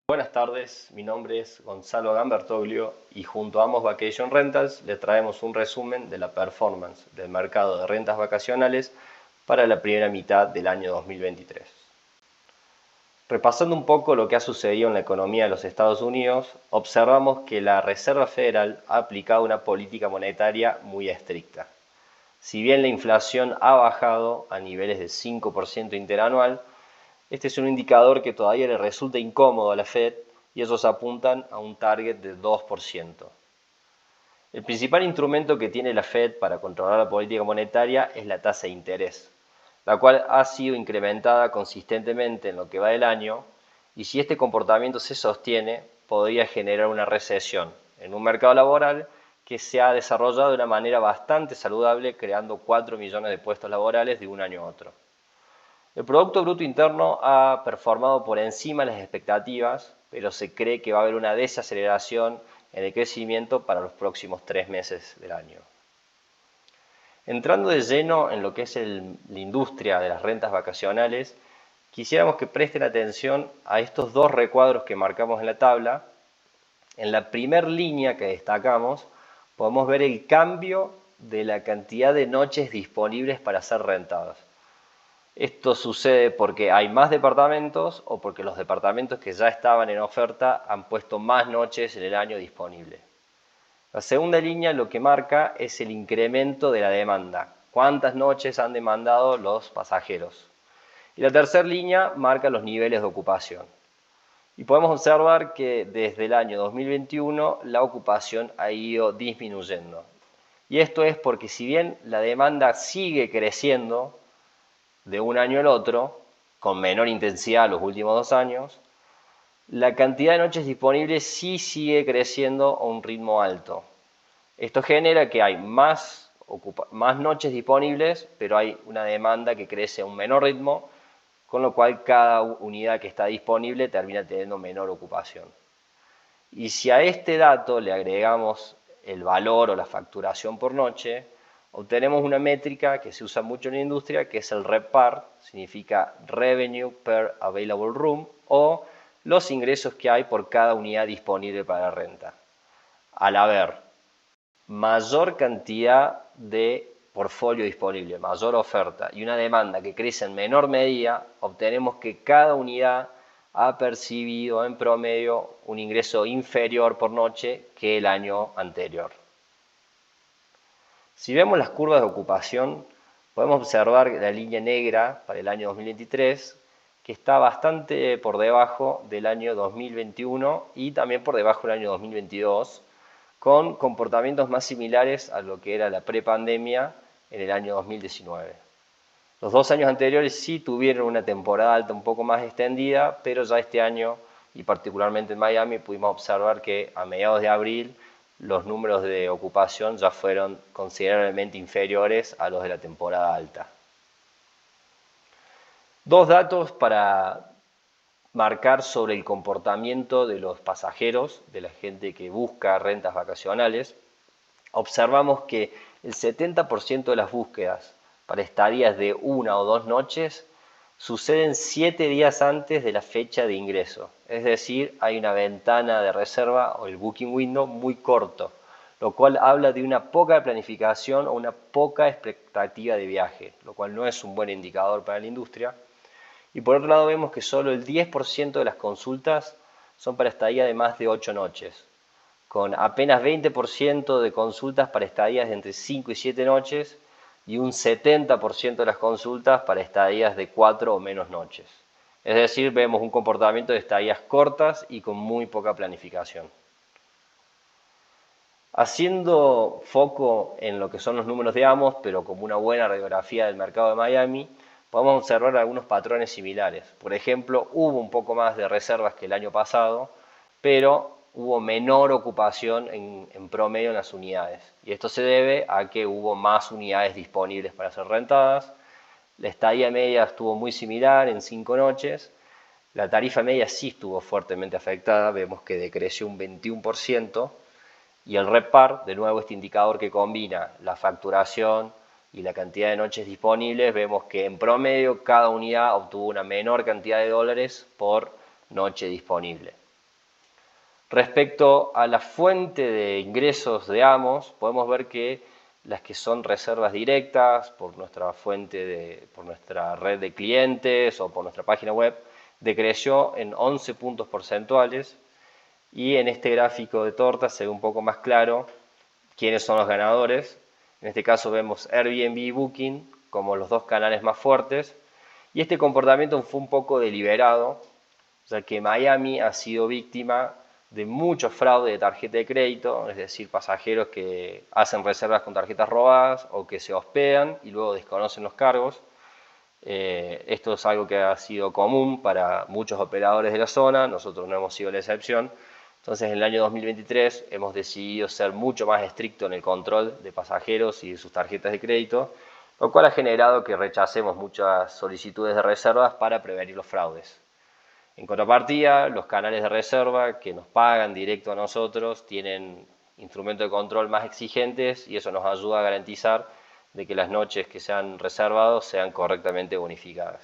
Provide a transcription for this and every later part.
Buenas tardes, mi nombre es Gonzalo Gambertoglio y junto a Amos Vacation Rentals le traemos un resumen de la performance del mercado de rentas vacacionales para la primera mitad del año 2023. Repasando un poco lo que ha sucedido en la economía de los Estados Unidos, observamos que la Reserva Federal ha aplicado una política monetaria muy estricta. Si bien la inflación ha bajado a niveles de 5% interanual, este es un indicador que todavía le resulta incómodo a la Fed y ellos apuntan a un target de 2%. El principal instrumento que tiene la Fed para controlar la política monetaria es la tasa de interés, la cual ha sido incrementada consistentemente en lo que va del año y si este comportamiento se sostiene podría generar una recesión en un mercado laboral que se ha desarrollado de una manera bastante saludable, creando 4 millones de puestos laborales de un año a otro. El Producto Bruto Interno ha performado por encima de las expectativas, pero se cree que va a haber una desaceleración en el crecimiento para los próximos 3 meses del año. Entrando de lleno en lo que es la industria de las rentas vacacionales, quisiéramos que presten atención a estos dos recuadros que marcamos en la tabla. En la primera línea que destacamos, podemos ver el cambio de la cantidad de noches disponibles para ser rentadas. Esto sucede porque hay más departamentos o porque los departamentos que ya estaban en oferta han puesto más noches en el año disponible. La segunda línea lo que marca es el incremento de la demanda, cuántas noches han demandado los pasajeros. Y la tercera línea marca los niveles de ocupación. Y podemos observar que desde el año 2021 la ocupación ha ido disminuyendo. Y esto es porque si bien la demanda sigue creciendo de un año al otro, con menor intensidad los últimos 2 años, la cantidad de noches disponibles sí sigue creciendo a un ritmo alto. Esto genera que hay más noches disponibles, pero hay una demanda que crece a un menor ritmo, con lo cual cada unidad que está disponible termina teniendo menor ocupación. Y si a este dato le agregamos el valor o la facturación por noche, obtenemos una métrica que se usa mucho en la industria, que es el RevPAR, significa Revenue per Available Room, o los ingresos que hay por cada unidad disponible para renta. Al haber mayor cantidad de portfolio disponible, mayor oferta y una demanda que crece en menor medida, obtenemos que cada unidad ha percibido en promedio un ingreso inferior por noche que el año anterior. Si vemos las curvas de ocupación, podemos observar la línea negra para el año 2023, que está bastante por debajo del año 2021 y también por debajo del año 2022, con comportamientos más similares a lo que era la prepandemia en el año 2019. Los 2 años anteriores sí tuvieron una temporada alta un poco más extendida, pero ya este año, y particularmente en Miami, pudimos observar que a mediados de abril los números de ocupación ya fueron considerablemente inferiores a los de la temporada alta. Dos datos para marcar sobre el comportamiento de los pasajeros, de la gente que busca rentas vacacionales. Observamos que el 70% de las búsquedas para estadías de 1 o 2 noches suceden 7 días antes de la fecha de ingreso. Es decir, hay una ventana de reserva o el booking window muy corto, lo cual habla de una poca planificación o una poca expectativa de viaje, lo cual no es un buen indicador para la industria. Y por otro lado vemos que solo el 10% de las consultas son para estadía de más de 8 noches, con apenas 20% de consultas para estadías de entre 5 y 7 noches y un 70% de las consultas para estadías de 4 o menos noches. Es decir, vemos un comportamiento de estadías cortas y con muy poca planificación. Haciendo foco en lo que son los números de Amos, pero como una buena radiografía del mercado de Miami, podemos observar algunos patrones similares. Por ejemplo, hubo un poco más de reservas que el año pasado, pero hubo menor ocupación en promedio en las unidades. Y esto se debe a que hubo más unidades disponibles para ser rentadas. La estadía media estuvo muy similar en 5 noches. La tarifa media sí estuvo fuertemente afectada, vemos que decreció un 21%. Y el RevPAR, de nuevo este indicador que combina la facturación y la cantidad de noches disponibles, vemos que en promedio cada unidad obtuvo una menor cantidad de dólares por noche disponible. Respecto a la fuente de ingresos de Amos, podemos ver que las que son reservas directas por nuestra por nuestra red de clientes o por nuestra página web, decreció en 11 puntos porcentuales, y en este gráfico de torta se ve un poco más claro quiénes son los ganadores. En este caso vemos Airbnb y Booking como los dos canales más fuertes, y este comportamiento fue un poco deliberado, ya que Miami ha sido víctima de mucho fraude de tarjeta de crédito, es decir, pasajeros que hacen reservas con tarjetas robadas o que se hospedan y luego desconocen los cargos. Esto es algo que ha sido común para muchos operadores de la zona, nosotros no hemos sido la excepción. Entonces, en el año 2023 hemos decidido ser mucho más estrictos en el control de pasajeros y de sus tarjetas de crédito, lo cual ha generado que rechacemos muchas solicitudes de reservas para prevenir los fraudes. En contrapartida, los canales de reserva que nos pagan directo a nosotros tienen instrumentos de control más exigentes, y eso nos ayuda a garantizar de que las noches que se han reservado sean correctamente bonificadas.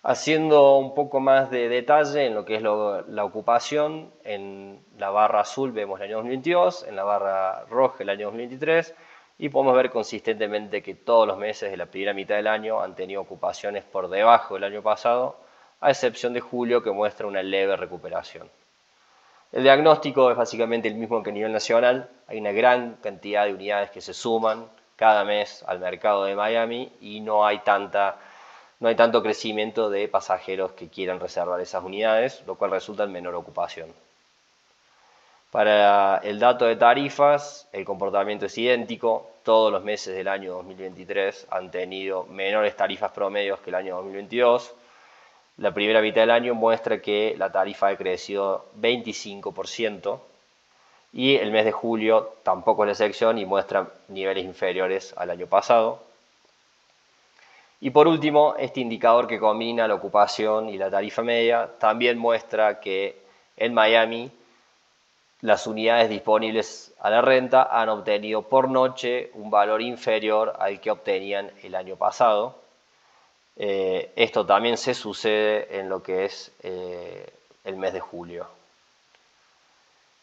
Haciendo un poco más de detalle en lo que es la ocupación, en la barra azul vemos el año 2022, en la barra roja el año 2023, y podemos ver consistentemente que todos los meses de la primera mitad del año han tenido ocupaciones por debajo del año pasado, a excepción de julio, que muestra una leve recuperación. El diagnóstico es básicamente el mismo que a nivel nacional. Hay una gran cantidad de unidades que se suman cada mes al mercado de Miami y no hay tanto crecimiento de pasajeros que quieran reservar esas unidades, lo cual resulta en menor ocupación. Para el dato de tarifas, el comportamiento es idéntico. Todos los meses del año 2023 han tenido menores tarifas promedios que el año 2022. La primera mitad del año muestra que la tarifa ha crecido 25%, y el mes de julio tampoco es la excepción y muestra niveles inferiores al año pasado. Y por último, este indicador que combina la ocupación y la tarifa media también muestra que en Miami las unidades disponibles a la renta han obtenido por noche un valor inferior al que obtenían el año pasado. Esto también se sucede en lo que es el mes de julio.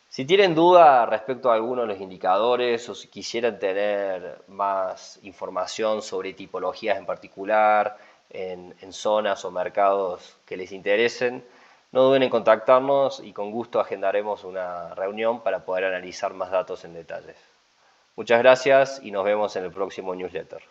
Si tienen duda respecto a alguno de los indicadores, o si quisieran tener más información sobre tipologías en particular, en zonas o mercados que les interesen, no duden en contactarnos y con gusto agendaremos una reunión para poder analizar más datos en detalles. Muchas gracias y nos vemos en el próximo newsletter.